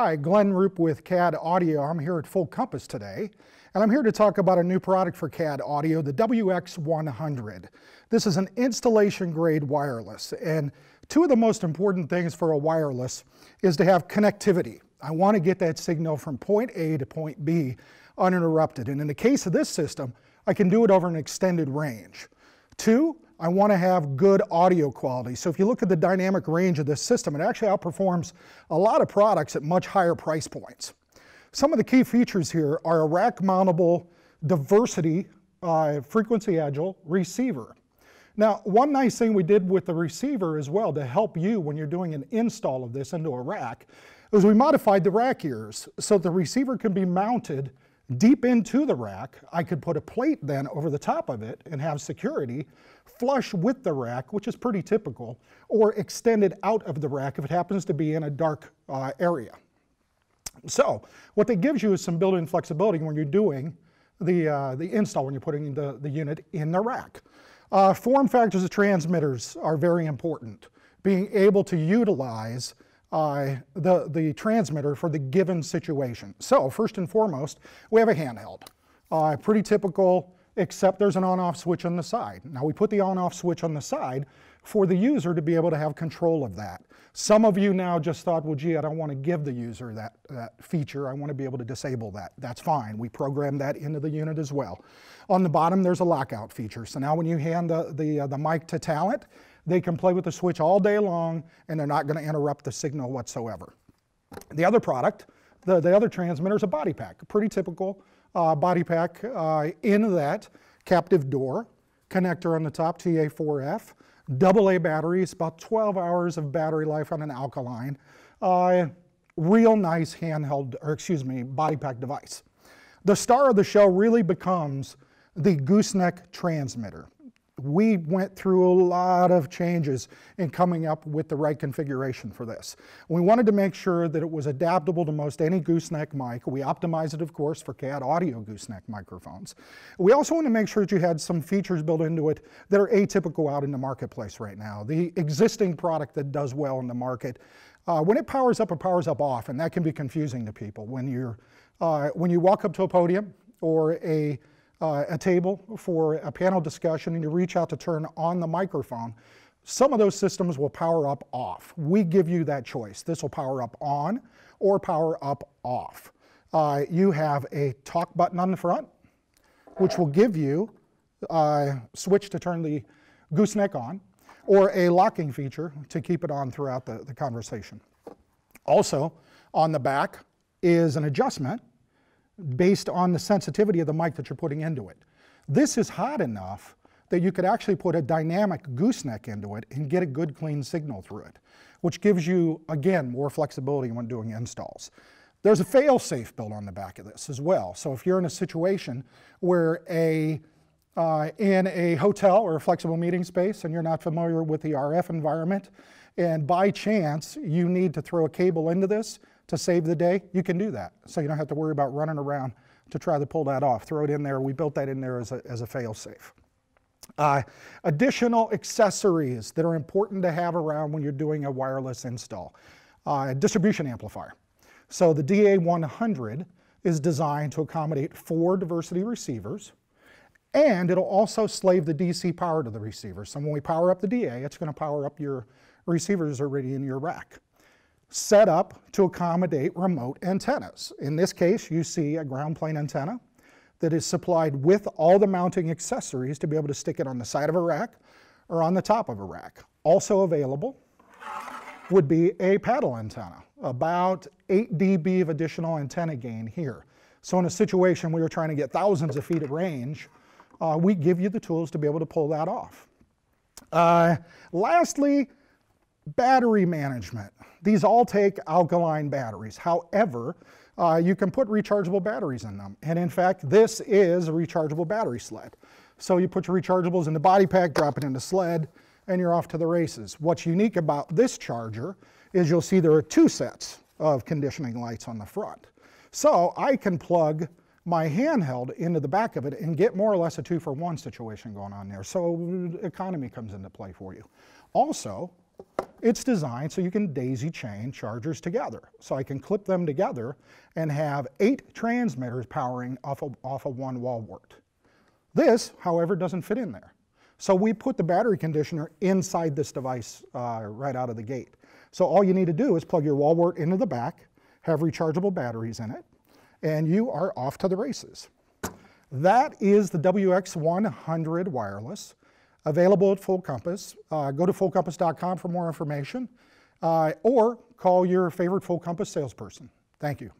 Hi, Glenn Roop with CAD Audio. I'm here at Full Compass today, and I'm here to talk about a new product for CAD Audio, the WX100. This is an installation-grade wireless, and two of the most important things for a wireless is to have connectivity. I want to get that signal from point A to point B uninterrupted, and in the case of this system, I can do it over an extended range. Two, I want to have good audio quality. So if you look at the dynamic range of this system, it actually outperforms a lot of products at much higher price points. Some of the key features here are a rack-mountable diversity frequency agile receiver. Now, one nice thing we did with the receiver as well to help you when you're doing an install of this into a rack is we modified the rack ears so the receiver can be mounted deep into the rack. I could put a plate then over the top of it and have security flush with the rack, which is pretty typical, or extended out of the rack if it happens to be in a dark area. So what that gives you is some built-in flexibility when you're doing the install, when you're putting the unit in the rack. Form factors of transmitters are very important. Being able to utilize the transmitter for the given situation. So first and foremost, we have a handheld. Pretty typical, except there's an on-off switch on the side. Now we put the on-off switch on the side for the user to be able to have control of that. Some of you now just thought, well, gee, I don't want to give the user that feature. I want to be able to disable that. That's fine. We programmed that into the unit as well. On the bottom, there's a lockout feature. So now when you hand the mic to talent, they can play with the switch all day long, and they're not going to interrupt the signal whatsoever. The other product, the other transmitter is a body pack, a pretty typical body pack in that captive door, connector on the top, TA4F, AA batteries, about 12 hours of battery life on an alkaline. Real nice handheld, or excuse me, body pack device. The star of the show really becomes the gooseneck transmitter. We went through a lot of changes in coming up with the right configuration for this. We wanted to make sure that it was adaptable to most any gooseneck mic. We optimized it, of course, for CAD Audio gooseneck microphones. We also want to make sure that you had some features built into it that are atypical out in the marketplace right now. The existing product that does well in the market, when it powers up off, and that can be confusing to people. When you walk up to a podium or a table for a panel discussion and you reach out to turn on the microphone, some of those systems will power up off. We give you that choice. This will power up on or power up off. You have a talk button on the front, which will give you a switch to turn the gooseneck on, or a locking feature to keep it on throughout the conversation. Also, on the back is an adjustment based on the sensitivity of the mic that you're putting into it. This is hot enough that you could actually put a dynamic gooseneck into it and get a good clean signal through it, which gives you, again, more flexibility when doing installs. There's a fail-safe built on the back of this as well. So if you're in a situation where in a hotel or a flexible meeting space and you're not familiar with the RF environment, and by chance you need to throw a cable into this to save the day, you can do that. So you don't have to worry about running around to try to pull that off. Throw it in there. We built that in there as a fail-safe. Additional accessories that are important to have around when you're doing a wireless install. Distribution amplifier. So the DA100 is designed to accommodate 4 diversity receivers, and it'll also slave the DC power to the receiver. So when we power up the DA, it's going to power up your receivers already in your rack. Set up to accommodate remote antennas. In this case, you see a ground plane antenna that is supplied with all the mounting accessories to be able to stick it on the side of a rack or on the top of a rack. Also available would be a paddle antenna, about 8 dB of additional antenna gain here. So in a situation where you're trying to get thousands of feet of range, we give you the tools to be able to pull that off. Lastly, battery management. These all take alkaline batteries. However, you can put rechargeable batteries in them. And in fact, this is a rechargeable battery sled. So you put your rechargeables in the body pack, drop it in the sled, and you're off to the races. What's unique about this charger is you'll see there are 2 sets of conditioning lights on the front. So I can plug my handheld into the back of it and get more or less a 2-for-1 situation going on there. So economy comes into play for you. Also, It's designed so you can daisy chain chargers together. So I can clip them together and have 8 transmitters powering off of one wall wart. This, however, doesn't fit in there. So we put the battery conditioner inside this device right out of the gate. So all you need to do is plug your wall wart into the back, have rechargeable batteries in it, and you are off to the races. That is the WX100 wireless, available at Full Compass. Go to fullcompass.com for more information, or call your favorite Full Compass salesperson. Thank you.